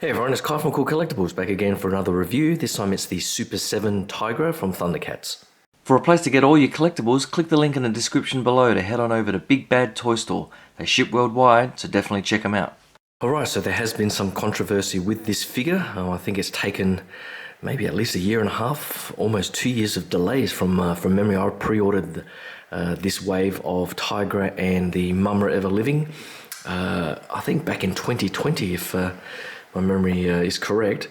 Hey everyone, it's Kai from Cool Collectibles back again for another review. This time it's the Super7 Tygra from Thundercats. For a place to get all your collectibles, click the link in the description below to head on over to Big Bad Toy Store. They ship worldwide, so definitely check them out. Alright, so there has been some controversy with this figure. I think it's taken maybe at least a year and a half, almost 2 years of delays from memory. I pre-ordered this wave of Tygra and the Mumra Ever Living, I think back in 2020 if my memory is correct.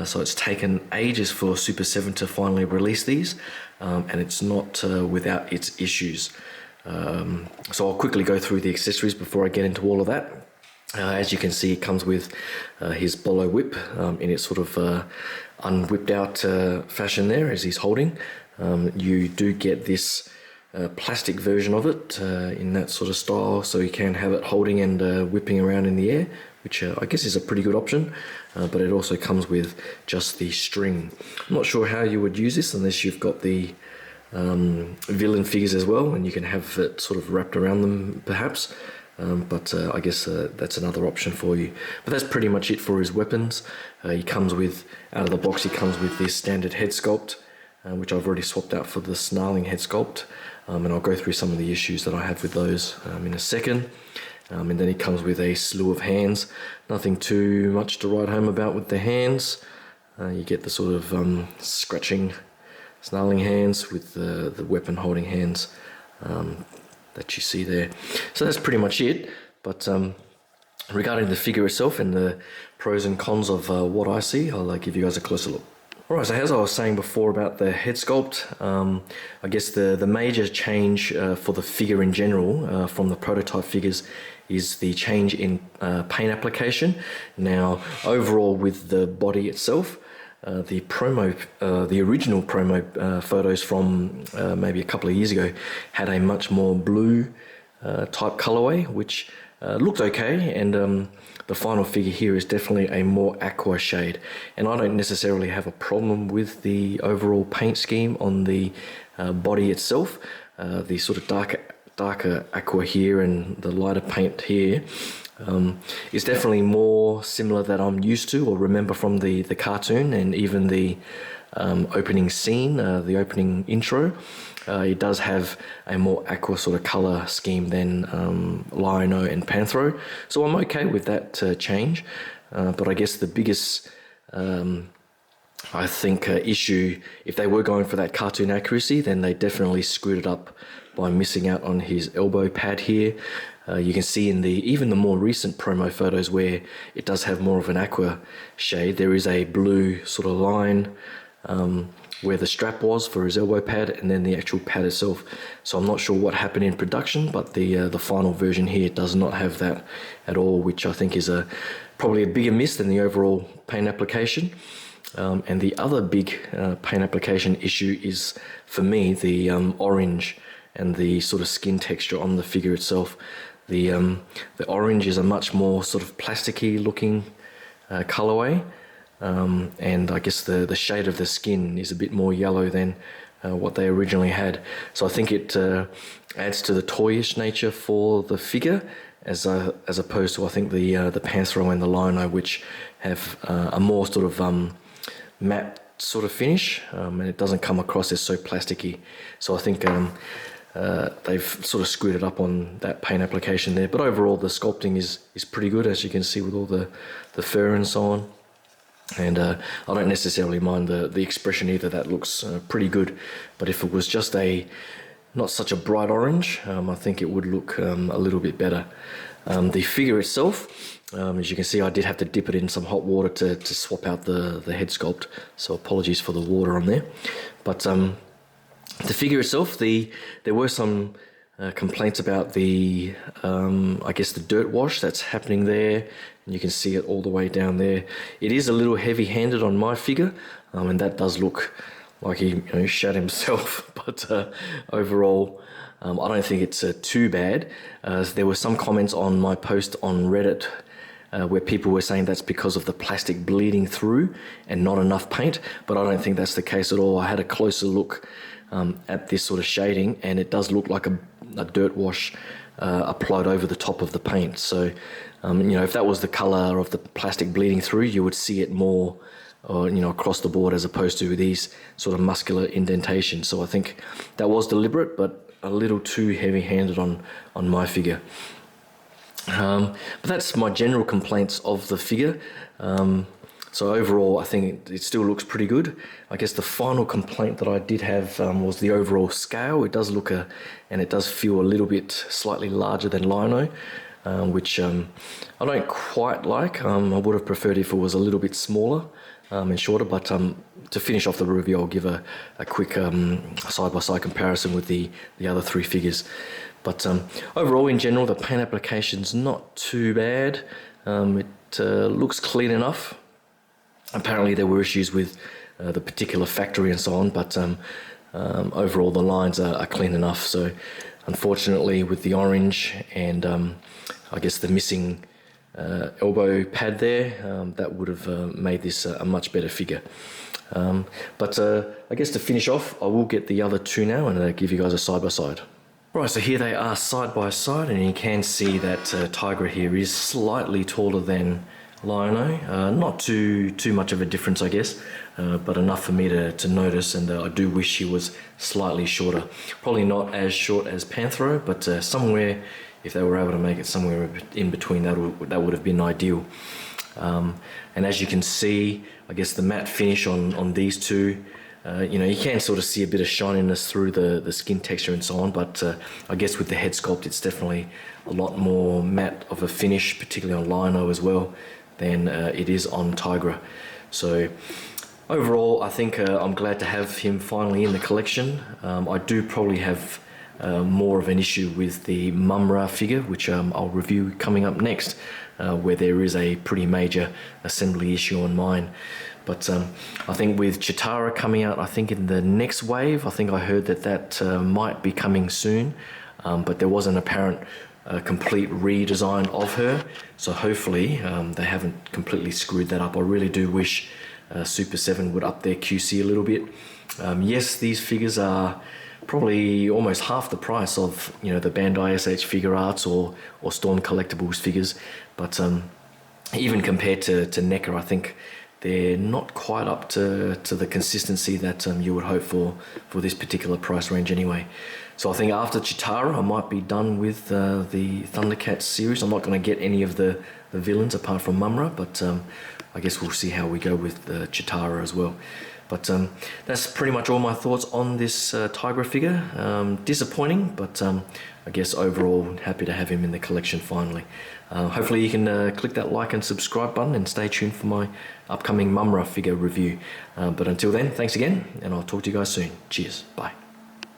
So it's taken ages for Super7 to finally release these, and it's not without its issues. So I'll quickly go through the accessories before I get into all of that. As you can see, it comes with his bolo whip in its sort of unwhipped out fashion there as he's holding. You do get this plastic version of it in that sort of style, so you can have it holding and whipping around in the air, which I guess is a pretty good option, but it also comes with just the string. I'm not sure how you would use this unless you've got the villain figures as well, and you can have it sort of wrapped around them perhaps, but I guess that's another option for you. But that's pretty much it for his weapons. He comes with, out of the box, he comes with this standard head sculpt, which I've already swapped out for the snarling head sculpt, and I'll go through some of the issues that I have with those in a second. And then he comes with a slew of hands. Nothing too much to write home about with the hands. You get the sort of scratching, snarling hands with the weapon holding hands that you see there. So that's pretty much it. But regarding the figure itself and the pros and cons of what I see, I'll give you guys a closer look. Alright, so as I was saying before about the head sculpt, I guess the major change for the figure in general from the prototype figures is the change in paint application. Now, overall with the body itself, the original promo photos from maybe a couple of years ago had a much more blue type colorway, which looked okay, and the final figure here is definitely a more aqua shade, and I don't necessarily have a problem with the overall paint scheme on the body itself. The sort of darker aqua here and the lighter paint here is definitely more similar that I'm used to or remember from the cartoon, and even the opening scene, the opening intro. It does have a more aqua sort of color scheme than Lino and Panthro, so I'm okay with that change. But I guess the biggest I think issue, if they were going for that cartoon accuracy, then they definitely screwed it up by missing out on his elbow pad here. You can see in even the more recent promo photos where it does have more of an aqua shade, there is a blue sort of line where the strap was for his elbow pad, and then the actual pad itself. So I'm not sure what happened in production, but the final version here does not have that at all, which I think is probably a bigger miss than the overall paint application. And the other big paint application issue is, for me, the orange and the sort of skin texture on the figure itself. The orange is a much more sort of plasticky looking colorway, and I guess the shade of the skin is a bit more yellow than what they originally had. So I think it adds to the toyish nature for the figure, as opposed to, I think, the Panthro and the Lino, which have a more sort of matte sort of finish, and it doesn't come across as so plasticky. So I think they've sort of screwed it up on that paint application there. But overall, the sculpting is pretty good, as you can see, with all the fur and so on. And I don't necessarily mind the expression either. That looks pretty good. But if it was just not such a bright orange, I think it would look a little bit better. The figure itself, as you can see, I did have to dip it in some hot water to swap out the head sculpt, so apologies for the water on there. But the figure itself, there were some complaints about the I guess the dirt wash that's happening there, and you can see it all the way down there. It is a little heavy-handed on my figure, and that does look like he shat himself. But overall, I don't think it's too bad. There were some comments on my post on Reddit where people were saying that's because of the plastic bleeding through and not enough paint, but I don't think that's the case at all. I had a closer look at this sort of shading, and it does look like a dirt wash applied over the top of the paint. So, if that was the color of the plastic bleeding through, you would see it more, across the board, as opposed to these sort of muscular indentations. So I think that was deliberate, but a little too heavy-handed on my figure. But that's my general complaints of the figure. So overall, I think it still looks pretty good. I guess the final complaint that I did have was the overall scale. It does look and it does feel a little bit slightly larger than Lino, which I don't quite like. I would have preferred if it was a little bit smaller and shorter, but to finish off the review, I'll give a quick side-by-side comparison with the other three figures. But overall, in general, the paint application's not too bad. It looks clean enough. Apparently there were issues with the particular factory and so on, but overall the lines are clean enough. So unfortunately, with the orange and I guess the missing elbow pad there, that would have made this a much better figure. But I guess to finish off, I will get the other two now and give you guys a side-by-side. Right, so here they are side by side, and you can see that Tygra here is slightly taller than Lino. Not too much of a difference, I guess, but enough for me to notice, and I do wish he was slightly shorter. Probably not as short as Panthro, but somewhere, if they were able to make it somewhere in between, that would have been ideal. And as you can see, I guess the matte finish on these two, you can sort of see a bit of shininess through the skin texture and so on, but I guess with the head sculpt, it's definitely a lot more matte of a finish, particularly on Lino as well, than it is on Tygra. So overall, I think I'm glad to have him finally in the collection. I do probably have more of an issue with the Mumra figure, which I'll review coming up next, where there is a pretty major assembly issue on mine. But I think with Chitara coming out, I think in the next wave, I think I heard that might be coming soon, but there was an apparent complete redesign of her. So hopefully they haven't completely screwed that up. I really do wish Super7 would up their QC a little bit. Yes, these figures are probably almost half the price of the Bandai SH Figure Arts or Storm Collectibles figures, but even compared to NECA, I think they're not quite up to the consistency that you would hope for this particular price range anyway. So I think after Chitara, I might be done with the Thundercats series. I'm not going to get any of the villains apart from Mumra, but I guess we'll see how we go with Chitara as well. But that's pretty much all my thoughts on this Tygra figure. Disappointing, but I guess overall happy to have him in the collection finally. Hopefully you can click that like and subscribe button and stay tuned for my upcoming Mumra figure review. But until then, thanks again, and I'll talk to you guys soon. Cheers, bye.